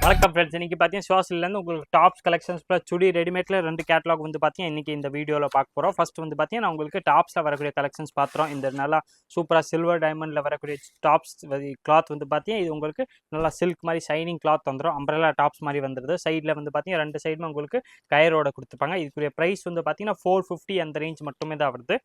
வணக்கம் ஃப்ரெண்ட்ஸ். இன்றைக்கி பார்த்தீங்கன்னா ஷோஸ்லேருந்து உங்களுக்கு டாப்ஸ் கலெக்ஷன்ஸ் ப்ளஸ் சுடி ரெடிமேட்ல 2 கேட்லாக் வந்து பார்த்தீங்கன்னா இன்றைக்கி இந்த வீடியோவில் பார்க்க போகிறோம். ஃபர்ஸ்ட் வந்து பார்த்தீங்கன்னா நான் உங்களுக்கு டாப்ஸில் வரக்கூடிய கலெக்ஷன்ஸ் பார்த்துறோம். இந்த நல்லா சூப்பராக சில்வர் டைமண்டில் வரக்கூடிய டாப்ஸ் கிளாத் வந்து பார்த்தீங்கன்னா இது உங்களுக்கு நல்லா சில்க் மாதிரி ஷைனிங் கிளாத் வந்துடும். அம்பரலா டாப்ஸ் மாதிரி வந்துடுது. சைடில் வந்து பார்த்தீங்கன்னா 2 சைடுமே உங்களுக்கு கயரோட கொடுத்துருப்பாங்க. இதுக்குரிய ப்ரைஸ் வந்து பார்த்தீங்கன்னா 450 அந்த ரேஞ்ச் மட்டுமே தான் வருது.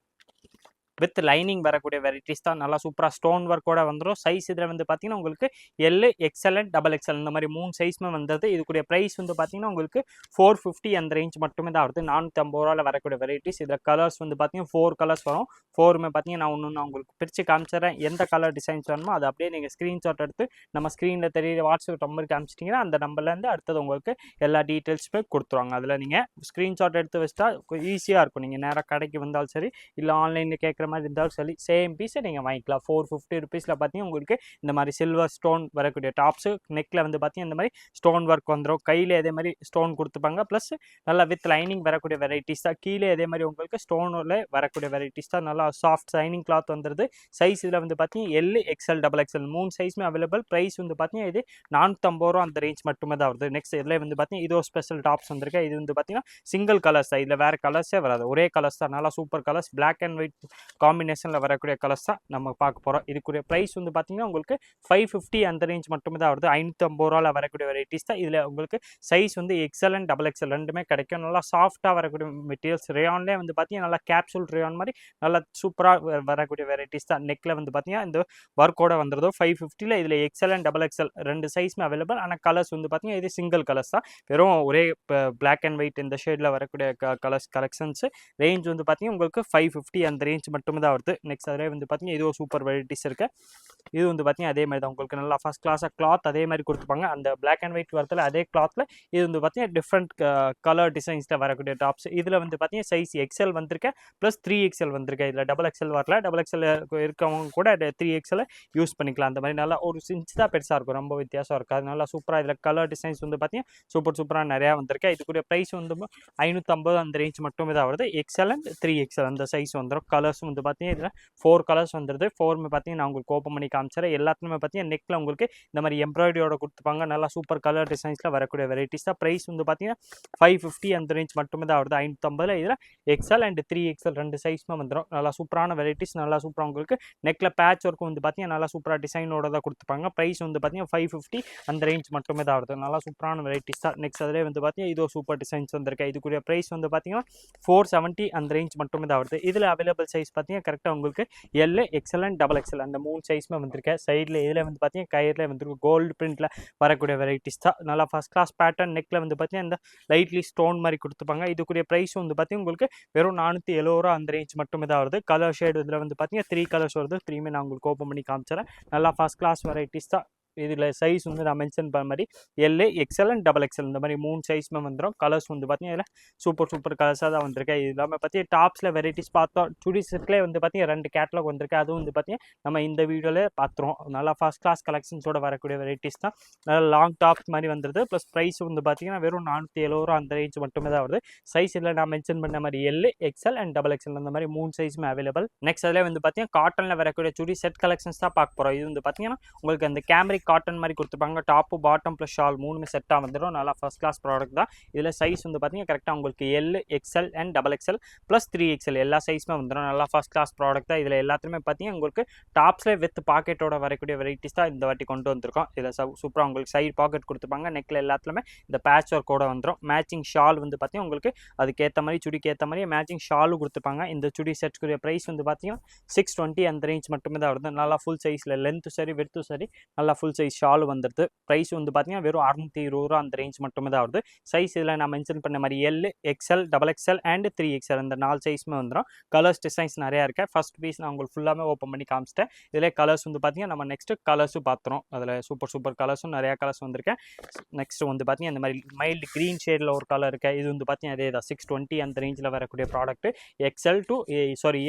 வித் லைனிங் வரக்கூடிய வெரைட்டிஸ் தான். நல்லா சூப்பராக ஸ்டோன் ஒர்க்கோட வந்துடும். சைஸ் இதில் வந்து பார்த்தீங்கன்னா உங்களுக்கு L, XL and double XL இந்த மாதிரி 3 சைஸுமே வந்தது. இதுக்குரிய ப்ரைஸ் வந்து பார்த்தீங்கன்னா உங்களுக்கு 450 அந்த ரேஞ்ச் மட்டுமே தான் வருது. 450 ரூபாவில் வரக்கூடிய வெரைட்டிஸ். இதில் கலர்ஸ் வந்து பார்த்தீங்கன்னா 4 கலர்ஸ் வரும். 4மே பார்த்தீங்கன்னா நான் ஒன்று உங்களுக்கு பிரித்து காமிச்சிடறேன். எந்த கலர் டிசைன்ஸ் வேணுமோ அதை அப்படியே நீங்கள் ஸ்க்ரீன்ஷாட் எடுத்து நம்ம ஸ்க்ரீனில் தெரியுற வாட்ஸ்அப் நம்பருக்கு காமிச்சிட்டிங்கன்னா அந்த நம்பர்லேருந்து அடுத்தது உங்களுக்கு எல்லா டீட்டெயில்ஸுமே கொடுத்துருவாங்க. அதில் நீங்கள் ஸ்க்ரீன்ஷாட் எடுத்து வச்சுட்டா ஈஸியாக இருக்கும். நீங்கள் நேராக கடைக்கு வந்தாலும் சரி இல்லை ஆன்லைனில் கேட்குற மாதிரி இருந்தாலும் சரி சேம் பீஸை நீங்கள் வாங்கிக்கலாம். 450 ருபீஸில் பார்த்தீங்கன்னா உங்களுக்கு இந்த மாதிரி சில்வர் ஸ்டோன் வரக்கூடிய டாப்ஸு, நெக்கில் வந்து பார்த்தீங்கன்னா இந்த மாதிரி ஸ்டோன் ஒர்க் வந்துடும். கையில் இதே மாதிரி ஸ்டோன் கொடுத்துப்பாங்க. ப்ளஸ் நல்லா வித் லைனிங் வரக்கூடிய வெரைட்டிஸ் தான். கீழே இதே மாதிரி உங்களுக்கு ஸ்டோனில் வரக்கூடிய வெரைட்டிஸ் தான். நல்லா சாஃப்ட் ஷைனிங் கிளாத் வந்துடுது. சைஸ் இதில் வந்து பார்த்தீங்கன்னா எல், எக்ஸ்எல், டபுள் எக்ஸ்எல் 3 சைஸுமே அவைலபிள். ப்ரைஸ் வந்து பார்த்தீங்கன்னா இது 450 ரூபா அந்த ரேஞ்ச் மட்டுமே தான் வருது. நெக்ஸ்ட் இதில் வந்து பார்த்தீங்கன்னா இது ஒரு ஸ்பெஷல் டாப்ஸ் வந்திருக்கு. இது வந்து பார்த்தீங்கன்னா சிங்கிள் கலர்ஸ் தான். இதில் வேறு கலர்ஸே வராது, ஒரே கலர்ஸ் தான். நல்லா super colours, black and white காம்பினேஷனில் வரக்கூடிய கலர்ஸ் தான் நம்ம பார்க்க போகிறோம். இதுக்குரிய ப்ரைஸ் வந்து பார்த்தீங்கன்னா உங்களுக்கு 550 அந்த ரேஞ்ச் மட்டுமே தான் வருது. 550 ரூபாவில் வரக்கூடிய வெரைட்டிஸ் தான். இதில் உங்களுக்கு சைஸ் வந்து எக்ஸ்எல் அண்ட் டபுள் எக்ஸ்எல் ரெண்டுமே கிடைக்கும். நல்லா சாஃப்டாக வரக்கூடிய மெட்டீரியல்ஸ். ரேயான்லேயே வந்து பார்த்தீங்கன்னா நல்லா கேப்சூல் ரேயான் மாதிரி நல்லா சூப்பராக வரக்கூடிய வெரைட்டிஸ் தான். நெக்கில் வந்து பார்த்தீங்கன்னா இந்த ஒர்க்கோட வந்துடுதோ 550. இதில் எக்ஸ்எல் அண்ட் டபுள் எக்ஸ்எல் 2 சைஸுமே அவைலபிள். ஆனால் கலர்ஸ் வந்து பார்த்தீங்கன்னா இது சிங்கிள் கலர்ஸ் தான். வெறும் ஒரே பிளாக் அண்ட் ஒயிட் இந்த ஷேடில் வரக்கூடிய கலர்ஸ் கலெக்ஷன்ஸ். ரேஞ்ச் வந்து பார்த்தீங்கன்னா உங்களுக்கு 550 அந்த ரேஞ்ச் மட்டுமே தான் வருது. நெக்ஸ்ட் அதிலே வந்து பார்த்தீங்கன்னா இது ஒரு சூப்பர் வெரைட்டிஸ் இருக்குது. இது வந்து பார்த்தீங்கன்னா அதே மாதிரி தான் உங்களுக்கு நல்லா ஃபஸ்ட் கிளாஸாக கிளாத் அதே மாதிரி கொடுத்துப்பாங்க. அந்த பிளாக் அண்ட் ஒயிட் வரத்தில் அதே கிளாத்தில் இது வந்து பார்த்தீங்கன்னா டிஃப்ரெண்ட் கலர் டிசைன்ஸில் வரக்கூடிய டாப்ஸ். இதில் வந்து பார்த்தீங்கன்னா சைஸ் எக்ஸ்எல் வந்திருக்கேன் ப்ளஸ் 3XL வந்திருக்கேன். இதில் டபுள் எக்ஸ்எல் வரல. டபுள் எக்ஸ்எல் இருக்கவங்க கூட 3XL யூஸ் பண்ணிக்கலாம். அந்த மாதிரி நல்லா ஒரு இன்ச் தான் பெருசாக இருக்கும், ரொம்ப வித்தியாசம் இருக்காது. நல்லா சூப்பராக இதில் கலர் டிசைன்ஸ் வந்து பார்த்தீங்கன்னா சூப்பராக நிறையா வந்திருக்கேன். இதுக்குரிய ப்ரைஸ் வந்து 550 அந்த ரேஞ்ச் மட்டுமே தான் வருது. எக்ஸ்எல் அண்ட் 3XL அந்த சைஸ் வந்துடும். கலர்ஸ் வந்து பார்த்தீங்கன்னா இதில் 4 கலர்ஸ் வந்துடுது. 4மே பார்த்தீங்கன்னா நான் உங்களுக்கு ஓப்பன் பண்ணி காமிச்சிடறேன். எல்லாத்துலேயுமே பார்த்தீங்கன்னா நெக்கில் உங்களுக்கு இந்த மாதிரி எம்ப்ராய்டரியோட கொடுத்துப்பாங்க. நல்லா சூப்பர் கலர் டிசைன்ஸில் வரக்கூடிய வெரைட்டிஸ் தான். ப்ரைஸ் வந்து பார்த்தீங்கன்னா 550 அந்த ரேஞ்ச் மட்டுமே தான் வருது. 550 இதில் எக்ஸ்எல் அண்ட் 3XL 2 சைஸுமே வந்துடும். நல்லா சூப்பரான வெரைட்டிஸ். நல்லா சூப்பராக உங்களுக்கு நெக்கில் பேட்ச் ஒர்க்கும் வந்து பார்த்தீங்கன்னா நல்லா சூப்பராக டிசைனோட தான் கொடுத்துப்பாங்க. ப்ரைஸ் வந்து பார்த்தீங்கன்னா 550 அந்த ரேஞ்ச் மட்டுமே தான் வருது. நல்லா சூப்பரான வெரைட்டிஸ் தான். நெக்ஸ்ட் அதிலே வந்து பார்த்தீங்கன்னா இது ஒரு சூப்பர் டிசைன்ஸ் வந்திருக்கு. இதுக்குரிய ப்ரைஸ் வந்து பார்த்தீங்கன்னா 470 அந்த ரேஞ்ச் மட்டுமே தான் வருது. இதில் அவைலபிள் சைஸ் பார்த்தீங்கன்னா கரெக்டாக உங்களுக்கு L, XL and double XL அந்த 3 சைஸுமே வந்திருக்கேன். சைடில் இதில் வந்து பார்த்தீங்கன்னா கயிறில் வந்துருக்கு கோல்டு பிரிண்டில் வரக்கூடிய வெரைட்டிஸ் தான். நல்லா ஃபஸ்ட் கிளாஸ் பேட்டர்ன். நெக்கில் வந்து பார்த்தீங்கன்னா இந்த லைட்லி ஸ்டோன் மாதிரி கொடுத்துப்பாங்க. இதுக்குரிய ப்ரைஸ் வந்து பார்த்தீங்கன்னா உங்களுக்கு வெறும் 470 ரூபா அந்த ரேஞ்ச் மட்டுமே தான் வருது. கலர் ஷேடு இதில் வந்து பார்த்தீங்கன்னா 3 கலர்ஸ் வருது. 3மே நான் உங்களுக்கு ஓப்பன் பண்ணி காமிச்சிடறேன். நல்லா ஃபஸ்ட் கிளாஸ் வெரைட்டிஸ் தான். இதில் சைஸ் வந்து நான் மென்ஷன் பண்ண மாதிரி L, XL and double XL இந்த மாதிரி 3 சைஸுமே வந்துடும். கலர்ஸ் வந்து பார்த்தீங்கன்னா இதில் சூப்பர் கலர்ஸாக தான் வந்திருக்கேன். இது இல்லாமல் பார்த்தீங்கன்னா டாப்ஸில் வெரைட்டிஸ் பார்த்தோம். சுடி செட்லேயே வந்து பார்த்தீங்கன்னா 2 கேட்லாக் வந்திருக்கு. அதுவும் வந்து பார்த்தீங்கன்னா நம்ம இந்த வீடியோவில் பார்த்துருவோம். நல்லா ஃபஸ்ட் கிளாஸ் கலெக்ஷன்ஸோட வரக்கூடிய வெரைட்டிஸ் தான். நல்லா லாங் டாப்ஸ் மாதிரி வந்துடுது. ப்ளஸ் ப்ரைஸ் வந்து பார்த்தீங்கன்னா வெறும் 470 ரூபா அந்த ரேஞ்ச் மட்டுமே தான் வருது. சைஸ் இதில் நான் மென்ஷன் பண்ண மாதிரி L, XL and double XL அந்த மாதிரி 3 சைஸுமே அவைலபிள். நெக்ஸ்ட் அதில் வந்து பார்த்தீங்கன்னா காட்டனில் வரக்கூடிய சுடி செட் கலெக்ஷன்ஸ் தான் பார்க்க போகிறோம். இது வந்து பார்த்தீங்கன்னா உங்களுக்கு அந்த கேமரிக் காட்டன் மாதிரி கொடுத்துருப்பாங்க. டாப்பு, பாட்டம் ப்ளஸ் ஷால் 3மே செட்டாக வந்துடும். நல்லா ஃபஸ்ட் கிளாஸ் ப்ராடக்ட் தான். இதில் சைஸ் வந்து பார்த்தீங்கன்னா கரெக்டாக உங்களுக்கு L, XL and double XL plus 3XL எல்லா சைஸுமே வந்துடும். நல்லா ஃபஸ்ட் கிளாஸ் ப்ராடக்ட் தான். இதில் எல்லாத்துலேயுமே பார்த்தீங்கன்னா உங்களுக்கு டாப்ஸில் வித் பாக்கெட்டோட வரக்கூடிய வெரைட்டிஸ் தான் இந்த வாட்டி கொண்டு வந்திருக்கோம். இதில் சூப்பராக உங்களுக்கு சைடு பாக்கெட் கொடுத்துருப்பாங்க. நெக்கில் எல்லாத்துலேயுமே இந்த பேட்ச் ஒர்க்கோட வந்துடும். மேட்சிங் ஷால் வந்து பார்த்தீங்கன்னா உங்களுக்கு அதுக்கேற்ற மாதிரி சுடிக்கு ஏற்ற மாதிரி மேட்சிங் ஷாலும் கொடுத்துருப்பாங்க. இந்த சுடி செட்ஸ்க்குரிய ப்ரைஸ் வந்து பார்த்தீங்கன்னா 620 அந்த ரேஞ்ச் மட்டுமே தான் வருது. நல்லா ஃபுல் சைஸில் லென்த்து சரி விர்த்து சரி நல்லா ஃபுல் சைஸ் ஷால் வந்துடுது. ப்ரைஸ் வந்து பார்த்தீங்கன்னா வெறும் 620 ரூபா அந்த ரேஞ்ச் மட்டுமே தான் வருது. சைஸ் இதில் நான் மென்ஷன் பண்ண மாதிரி L, XL, double XL and 3XL இந்த 4 சைஸுமே வந்துடும். கலர்ஸ் டிசைன்ஸ் நிறையா இருக்குது. ஃபஸ்ட் பீஸ் நான் உங்களுக்கு ஃபுல்லாமே ஓப்பன் பண்ணி காமிச்சிட்டேன். இதில் கலர்ஸ் வந்து பார்த்தீங்கன்னா நம்ம நெக்ஸ்ட்டு கலர்ஸும் பார்த்துறோம். அதில் சூப்பர் கலர்ஸும் நிறையா கலர்ஸ் வந்திருக்கேன். நெக்ஸ்ட் வந்து பார்த்தீங்கன்னா இந்த மாதிரி மைல்டு க்ரீன் ஷேடில் ஒரு கலர் இருக்குது. இது வந்து பார்த்தீங்கன்னா அதே தான் 620 அந்த ரேஞ்சில் வரக்கூடிய ப்ராடக்ட்.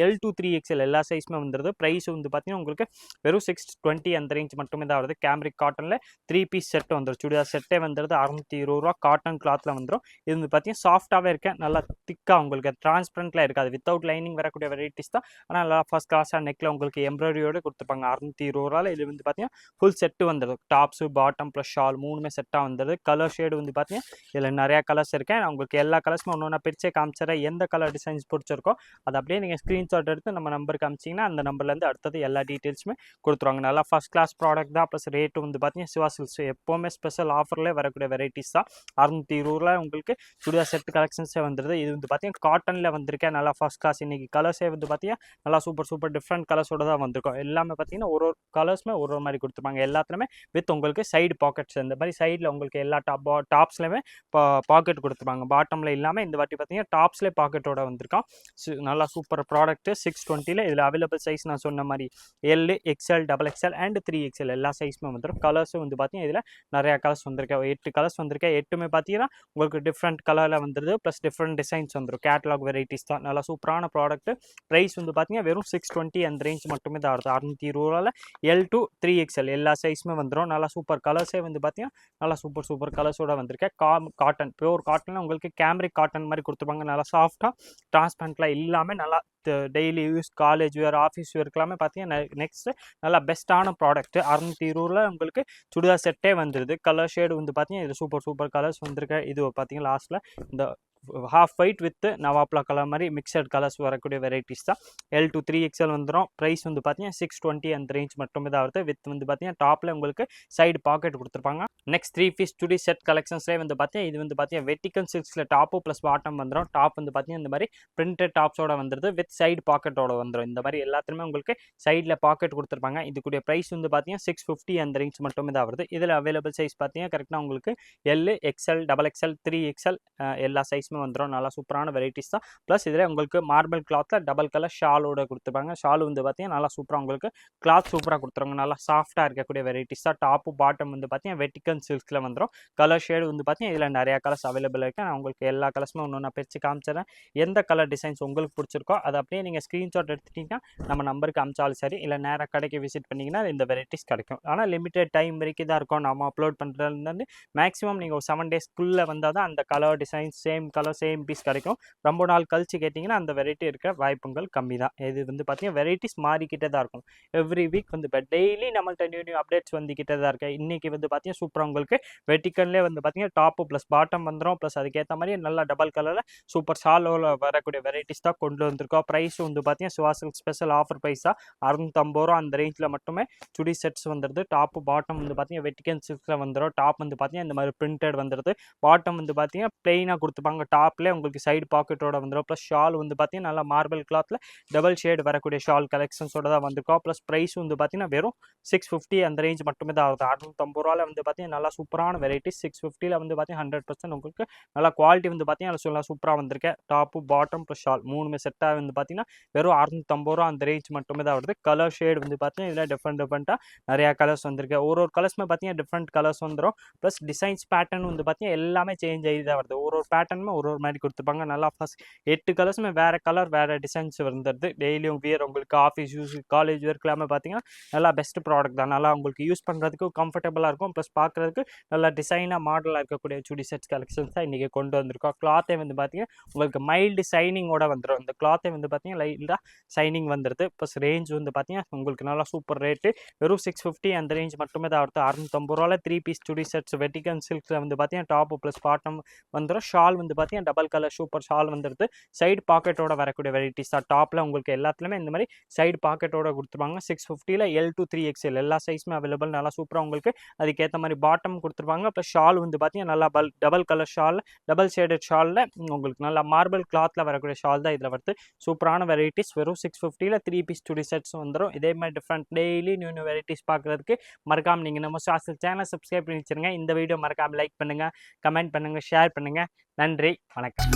எல் டு 3XL எல்லா சைஸுமே வந்துடுது. ப்ரைஸ் வந்து பார்த்தீங்கன்னா உங்களுக்கு வெறும் 620 அந்த ரேஞ்ச் மட்டுமே தான் வருது. கேம்ரிக் காட்டனில் 3 பீஸ் செட்டு வந்துடும். சுடிதார் செட்டே வந்துடுது 620 ரூபா. காட்டன் கிளாத்தில் வந்துடும். இது வந்து பார்த்தீங்கன்னா சாஃப்டாகவே இருக்கேன், நல்லா திக்காக உங்களுக்கு டிரான்ஸ்பரண்ட்டில் இருக்காது. வித்தவுட் லைனிங் வரக்கூடிய வெரைட்டிஸ் தான். ஆனால் நல்லா ஃபர்ஸ்ட் கிளாஸாக நெக்கில் உங்களுக்கு எம்ப்ராய்டரியோடு கொடுத்துருப்பாங்க. 620 ரூபாவில் இது வந்து பார்த்தீங்கன்னா ஃபுல் செட்டு வந்துடும். டாப்ஸு பாட்டம் ப்ளஸ் ஷால் 3மே செட்டாக வந்துடுது. கலர் ஷேடு வந்து பார்த்தீங்கன்னா இதில் நிறையா கலர்ஸ் இருக்கேன். நான் உங்களுக்கு எல்லா கலர்ஸுமே ஒன்று பிரிச்சே காமிச்சிடறேன். எந்த கலர் டிசைன்ஸ் பிடிச்சிருக்கோ அதை அப்படியே நீங்கள் ஸ்க்ரீன்ஷாட் எடுத்து நம்ம நம்பருக்கு அமிச்சிங்கன்னா அந்த நம்பர்லேருந்து அடுத்தது எல்லா டீட்டெயில்ஸுமே கொடுத்துருவாங்க. நல்லா ஃபர்ஸ்ட் கிளாஸ் ப்ராடக்ட் தான். ப்ளஸ் ரேட்டு வந்து பார்த்தீங்கன்னா சிவா சில்க்ஸ் எப்போவுமே ஸ்பெஷல் ஆஃபர்லேயே வரக்கூடிய வெரைட்டிஸ் தான். 620 உங்களுக்கு சுடிதார் செட் கலெக்ஷன்ஸே வந்துடுது. இது வந்து பார்த்தீங்கன்னா காட்டனில் வந்திருக்கேன், நல்லா ஃபர்ஸ்ட் கிளாஸ். இன்றைக்கி கலர்ஸே வந்து பார்த்தீங்கன்னா நல்லா சூப்பர் டிஃப்ரெண்ட் கலர்ஸோட தான் வந்திருக்கும். எல்லாமே பார்த்தீங்கன்னா ஒரு கலர்ஸுமே ஒரு மாதிரி கொடுத்துருப்பாங்க. எல்லாத்துலேயுமே வித் உங்களுக்கு சைடு பாக்கெட்ஸ், இந்த மாதிரி சைடில் உங்களுக்கு எல்லா டாப்ஸ்லையுமே பாக்கெட் கொடுத்துருப்பாங்க. பாட்டமில் இல்லாமல் இந்த வாட்டி பார்த்தீங்கன்னா டாப்ஸ்லேயே பாக்கெட்டோட வந்திருக்கான். நல்லா சூப்பர் ப்ராடக்ட்டு. 620 இதில் அவைலபிள் சைஸ் நான் சொன்ன மாதிரி L, XL, XXL and 3XL எல்லா சைஸுமே வந்துடும். கலர்ஸும் வந்து பார்த்தீங்கன்னா இதில் நிறையா கலர்ஸ் வந்திருக்கேன். 8 கலர்ஸ் வந்திருக்கேன். 8மே பார்த்தீங்கன்னா உங்களுக்கு டிஃப்ரெண்ட் கலரில் வந்துடுது. ப்ளஸ் டிஃப்ரெண்ட் டிசைன்ஸ் வந்துடும். கேட்டலாக் வெரைட்டிஸ் தான். நல்லா சூப்பரான ப்ராடக்ட்டு. ப்ரைஸ் வந்து பார்த்தீங்கன்னா வெறும் 620 அந்த ரேஞ்ச் மட்டுமே தான் வருது. 620 L to 3XL எல்லா சைஸுமே வந்துடும். நல்லா சூப்பர் கலர்ஸே வந்து பார்த்தீங்கன்னா நல்லா சூப்பர் கலர்ஸோட வந்திருக்கேன். காட்டன் பியூர் காட்டனில் உங்களுக்கு கேம்ரிக் காட்டன் மாதிரி கொடுத்துருப்பாங்க. நல்லா சாஃப்டாக டிரான்ஸ்பரண்ட்லாம் இல்லாமல் நல்லா daily use, college wear, office வேர்க்கெல்லாமே பார்த்தீங்கன்னா நெக்ஸ்ட் நல்லா பெஸ்ட்டான ப்ராடக்ட்டு. 620 உங்களுக்கு சுடிதார் செட்டே வந்துடுது. கலர் ஷேடு வந்து பார்த்தீங்கன்னா இது சூப்பர் கலர்ஸ் வந்திருக்கு. இது பார்த்தீங்கன்னா லாஸ்ட்டில் இந்த half white with நவாப்லா கலர் மாதிரி மிக்சட் கலர்ஸ் வரக்கூடிய வெரைட்டிஸ் தான். L to 3XL வந்துடும். ப்ரைஸ் வந்து பார்த்தீங்கன்னா 620 அந்த ரேஞ்ச் மட்டுமே தான் வருது. வித் வந்து பார்த்தீங்கன்னா டாப்பில் உங்களுக்கு சைடு பாக்கெட் கொடுத்துருப்பாங்க. நெக்ஸ்ட் 3 பீஸ் சுடி செட் கலெக்ஷன்ஸ்லேயே வந்து பார்த்தீங்கன்னா இது வந்து பார்த்தீங்கன்னா வெட்டிக்கன் சில்க்ஸில் டாப்பு ப்ளஸ் பாட்டம் வந்துடும். டாப் வந்து பார்த்தீங்கன்னா இந்த மாதிரி பிரிண்டட் டாப்ஸோட வந்துடுது. வித் சைடு பாக்கெட்டோட வந்துடும். இந்த மாதிரி எல்லாத்துலேயுமே உங்களுக்கு சைடில் பாக்கெட் கொடுத்துருப்பாங்க. இதுக்குடைய ப்ரைஸ் வந்து பார்த்தீங்கன்னா 650 அந்த ரேஞ்ச் மட்டுமே தான் வருது. இதில் அவைலபிள் சைஸ் பார்த்தீங்கன்னா கரெக்டாக உங்களுக்கு L, XL, XXL, 3XL எல்லா சைஸுமே வந்துடும். நல்லா சூப்பரான வெரைட்டிஸ் தான். ப்ளஸ் இதில் உங்களுக்கு மார்பிள் கிளாத்தில் டபுள் கலர் ஷாலோட கொடுத்துருப்பாங்க. ஷால் வந்து பார்த்தீங்கன்னா நல்லா சூப்பராக உங்களுக்கு கிளாத் சூப்பராக கொடுத்துருவாங்க. நல்லா சாஃப்டாக இருக்கக்கூடிய வெரைட்டிஸ் தான். டாப்பு பாட்டம் வந்து பார்த்தீங்கன்னா வெட்டிக்கன் சில்க்ஸில் வந்துடும். கலர் ஷேடு வந்து பார்த்தீங்கன்னா இதில் நிறையா கலர்ஸ் அவைலபிள் இருக்குது. நான் உங்களுக்கு எல்லா கலர்ஸுமே ஒன்று பிரித்து காமிச்சிடறேன். எந்த கலர் டிசைன்ஸ் உங்களுக்கு பிடிச்சிருக்கோ அதை அப்படியே நீங்கள் ஸ்க்ரீன்ஷாட் எடுத்துட்டிங்கன்னா நம்ம நம்பருக்கு அமிச்சாலும் சரி, இல்லை நேராக கடைக்கு விசிட் பண்ணிங்கன்னா இந்த வெரைட்டிஸ் கிடைக்கும். ஆனால் லிமிட்டட் டைம் வரைக்கும் தான் இருக்கும். நம்ம அப்லோட் பண்ணுறதுலேருந்து மேக்ஸிமம் நீங்கள் ஒரு 7 டேஸ்க்குள்ளே வந்தால் தான் அந்த colour designs same colour same piece கிடைக்கும். ரொம்ப நாள் கழிச்சு கேட்டிங்கன்னா அந்த வெரைட்டி இருக்க வாய்ப்புகள் கம்மி தான். இது வந்து பார்த்தீங்கன்னா வெரைட்டிஸ் மாறிக்கிட்டே தான் இருக்கும். எவ்ரி வீக் வந்து இப்போ டெய்லி நம்மள்ட்ட நியூ அப்டேட்ஸ் வந்துக்கிட்டே தான் இருக்குது. இன்றைக்கி வந்து பார்த்தீங்கன்னா சூப்பராக உங்களுக்கு வெட்டிக்கன்லேயே வந்து பார்த்தீங்கன்னா டாப்பு ப்ளஸ் பாட்டம் வந்துடும். ப்ளஸ் அதுக்கேற்ற மாதிரி நல்லா டபுள் கலரில் சூப்பர் ஷாலோவில் வரக்கூடிய வெரைட்டிஸ் தான் கொண்டு வந்திருக்கோம். ப்ரைஸ் வந்து பார்த்தீங்கன்னா சிவா சில்க்ஸ் ஸ்பெஷல் ஆஃபர் ப்ரைஸாக 650 ரூபா அந்த ரேஞ்சில் மட்டுமே சுடி செட்ஸ் வந்துடுது. டாப்பு பாட்டம் வந்து பார்த்தீங்கன்னா வெட்டிக்கன் சில்க்ஸில் வந்துடும். டாப் வந்து பார்த்தீங்கன்னா இந்த மாதிரி பிரிண்டட் வந்துடுது. பாட்டம் வந்து பார்த்தீங்கன்னா பிளெயினாக கொடுத்துப்பாங்க. டாப்லேயே உங்களுக்கு சைடு பாக்கெட்டோட வந்துடும். ப்ளஸ் ஷால் வந்து பார்த்தீங்கன்னா நல்லா மார்பிள் கிளாத்தில் டபுள் ஷேடு வரக்கூடிய ஷால் கலெக்ஷன்ஸோட தான் வந்திருக்கோம். ப்ளஸ் ப்ரைஸ் வந்து பார்த்தீங்கன்னா வெறும் 650 அந்த ரேஞ்ச் மட்டுமே தான் ஆகுது. 650 ரூபாவில் வந்து பார்த்தீங்கன்னா நல்லா சூப்பரான வெரைட்டிஸ். 650 வந்து பார்த்தீங்கன்னா 100% உங்களுக்கு நல்லா குவாலிட்டி வந்து பார்த்தீங்கன்னா நல்லா சூப்பராக வந்திருக்கேன். டாப்பு பாட்டம் ப்ளஸ் ஷால் 3மே செட்டாக வந்து பார்த்தீங்கன்னா வெறும் 650 ரூபா அந்த ரேஞ்ச் மட்டுமே தான் வருது. கலர் ஷேடு வந்து பார்த்தீங்கன்னா இதில் டிஃப்ரெண்ட்டாக நிறையா கலர்ஸ் வந்திருக்கு. ஒரு பேட்டர்னுமே பார்த்தீங்கன்னா டிஃப்ரெண்ட் கலர்ஸ் வந்துடும். ப்ளஸ் டிசைன்ஸ் பேட்டர்ன் வந்து பார்த்தீங்கன்னா எல்லாமே சேஞ்ச் ஆகி தான் வருது. ஒரு பேட்டர்னுமே ஒரு மாதிரி கொடுத்துருப்பாங்க. நல்லா ஃபர்ஸ்ட் 8 கலர்ஸுமே வேறு கலர் வேறு டிசைன்ஸ் வந்துடுது. டெய்லியும் வியர் உங்களுக்கு ஆஃபீஸ் யூஸ், காலேஜ் ஒர்க்லாமே பார்த்தீங்கன்னா நல்லா பெஸ்ட் ப்ராடக்ட் தான். நல்லா உங்களுக்கு யூஸ் பண்ணுறதுக்கு கம்ஃபர்டபுளாக இருக்கும். ப்ளஸ் பார்க்குறதுக்கு நல்லா டிசைனாக மாடலாக இருக்கக்கூடிய சுடி செட்ஸ் கலெக்ஷன்ஸ் தான் இன்றைக்கி கொண்டு வந்திருக்கோம். கிளாத்தே வந்து பார்த்தீங்கன்னா உங்களுக்கு மைல்டு ஷைனிங்கோட வந்துடும். இந்த கிளாத்தே வந்து பார்த்தீங்கன்னா லைட்டாக ஷைனிங் வந்துடுது. ப்ளஸ் ரேஞ்ச் வந்து பார்த்தீங்கன்னா உங்களுக்கு நல்லா சூப்பர் ரேட்டு வெறும் 650 அந்த ரேஞ்ச் மட்டுமே தான் வருது. 650 ரூபாயில் 3 பீஸ் சுடி செட்ஸ் வெட்டிக்கன் சில்க்ஸில் வந்து பார்த்தீங்கன்னா டாப்பு ப்ளஸ் பாட்டம் வந்துடும். ஷால் வந்து பார்த்தீங்கன்னா டபுள் கலர் சூப்பர் ஷால் வந்துடுது. சைடு பாக்கெட்டோட வரக்கூடிய வெரைட்டிஸ் தான். டாப்பில் உங்களுக்கு எல்லாத்துலேயுமே இந்த மாதிரி சைடு பாக்கெட்டோட கொடுத்துருவாங்க. 650 L to 3XL எல்லா சைஸுமே அவைலபிள். நல்லா சூப்பராக உங்களுக்கு அதுக்கேற்ற மாதிரி பாட்டம் கொடுத்துருப்பாங்க. ப்ளஸ் ஷால் வந்து பார்த்தீங்கன்னா நல்லா double colour shawl, double shaded ஷாலில் உங்களுக்கு நல்லா மார்பிள் கிளாத்தில் வரக்கூடிய ஷால் தான் இதில் வருது. சூப்பரான வெரைட்டிஸ் வெறும் 650 3 பீஸ் சுடி செட்ஸ் வந்துடும். இதே மாதிரி டிஃப்ரெண்ட் டெய்லி நியூ வெரைட்டிஸ் பார்க்குறதுக்கு மறக்காமல் நீங்கள் நம்ம சாசல் சேனல் சப்ஸ்கிரைப் பண்ணி வச்சுருங்க. இந்த வீடியோ மறக்காமல் லைக் பண்ணுங்கள், கமெண்ட் பண்ணுங்கள், ஷேர் பண்ணுங்கள். நன்றி, வணக்கம்.